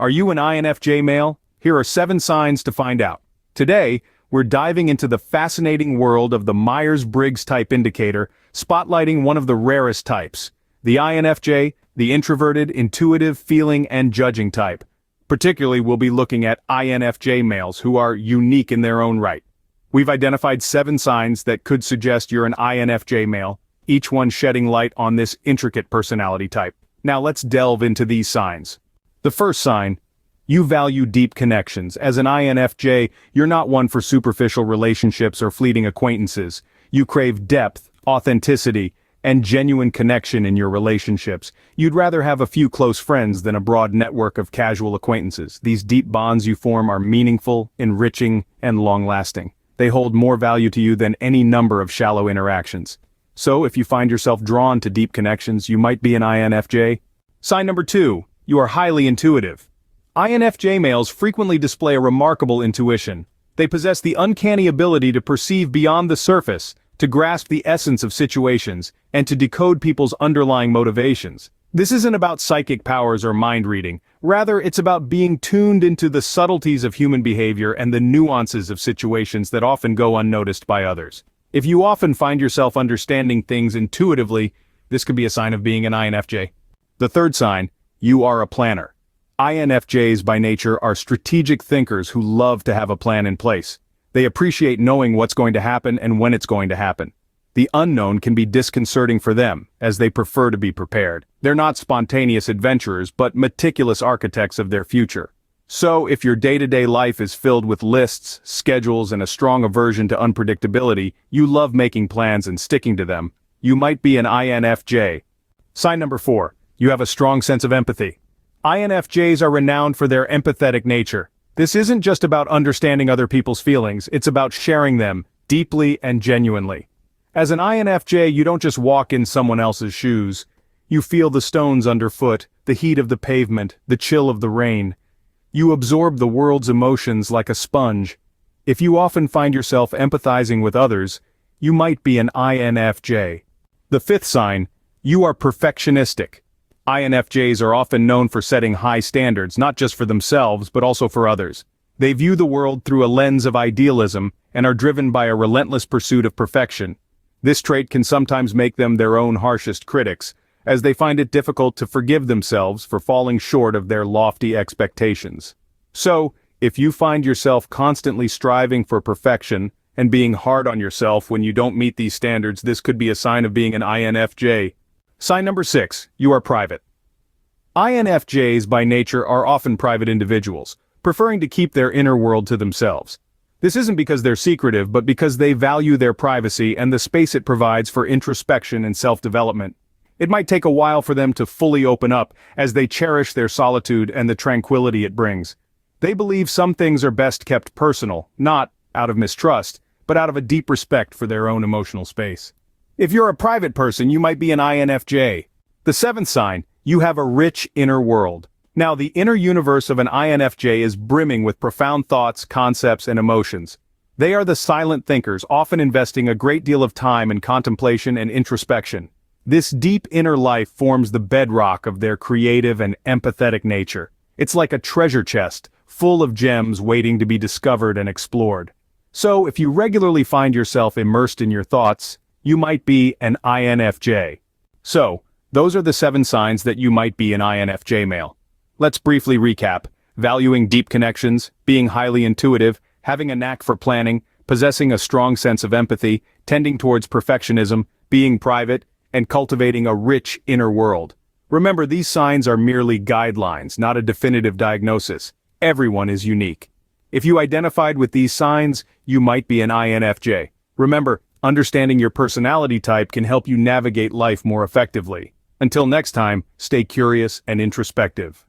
Are you an INFJ male? Here are 7 signs to find out. Today, we're diving into the fascinating world of the Myers-Briggs type indicator, spotlighting one of the rarest types, the INFJ, the introverted, intuitive, feeling, and judging type. Particularly, we'll be looking at INFJ males who are unique in their own right. We've identified 7 signs that could suggest you're an INFJ male, each one shedding light on this intricate personality type. Now let's delve into these signs. The first sign: you value deep connections. As an INFJ, you're not one for superficial relationships or fleeting acquaintances. You crave depth, authenticity, and genuine connection in your relationships. You'd rather have a few close friends than a broad network of casual acquaintances. These deep bonds you form are meaningful, enriching, and long-lasting. They hold more value to you than any number of shallow interactions. So, if you find yourself drawn to deep connections, you might be an INFJ. Sign number 2. You are highly intuitive. INFJ males frequently display a remarkable intuition. They possess the uncanny ability to perceive beyond the surface, to grasp the essence of situations, and to decode people's underlying motivations. This isn't about psychic powers or mind reading. Rather, it's about being tuned into the subtleties of human behavior and the nuances of situations that often go unnoticed by others. If you often find yourself understanding things intuitively, this could be a sign of being an INFJ. The third sign: you are a planner. INFJs by nature are strategic thinkers who love to have a plan in place. They appreciate knowing what's going to happen and when it's going to happen. The unknown can be disconcerting for them, as they prefer to be prepared. They're not spontaneous adventurers, but meticulous architects of their future. So, if your day-to-day life is filled with lists, schedules, and a strong aversion to unpredictability, you love making plans and sticking to them, you might be an INFJ. Sign number 4. You have a strong sense of empathy. INFJs are renowned for their empathetic nature. This isn't just about understanding other people's feelings, it's about sharing them, deeply and genuinely. As an INFJ, you don't just walk in someone else's shoes. You feel the stones underfoot, the heat of the pavement, the chill of the rain. You absorb the world's emotions like a sponge. If you often find yourself empathizing with others, you might be an INFJ. The fifth sign: you are perfectionistic. INFJs are often known for setting high standards, not just for themselves, but also for others. They view the world through a lens of idealism and are driven by a relentless pursuit of perfection. This trait can sometimes make them their own harshest critics, as they find it difficult to forgive themselves for falling short of their lofty expectations. So, if you find yourself constantly striving for perfection and being hard on yourself when you don't meet these standards, this could be a sign of being an INFJ. Sign number 6. You are private. INFJs by nature are often private individuals, preferring to keep their inner world to themselves. This isn't because they're secretive, but because they value their privacy and the space it provides for introspection and self-development. It might take a while for them to fully open up, as they cherish their solitude and the tranquility it brings. They believe some things are best kept personal, not out of mistrust, but out of a deep respect for their own emotional space. If you're a private person, you might be an INFJ. The 7th sign: you have a rich inner world. Now, the inner universe of an INFJ is brimming with profound thoughts, concepts, and emotions. They are the silent thinkers, often investing a great deal of time in contemplation and introspection. This deep inner life forms the bedrock of their creative and empathetic nature. It's like a treasure chest, full of gems waiting to be discovered and explored. So, if you regularly find yourself immersed in your thoughts, you might be an INFJ. So, those are the 7 signs that you might be an INFJ male. Let's briefly recap: valuing deep connections, being highly intuitive, having a knack for planning, possessing a strong sense of empathy, tending towards perfectionism, being private, and cultivating a rich inner world. Remember, these signs are merely guidelines, not a definitive diagnosis. Everyone is unique. If you identified with these signs, you might be an INFJ. Remember, understanding your personality type can help you navigate life more effectively. Until next time, stay curious and introspective.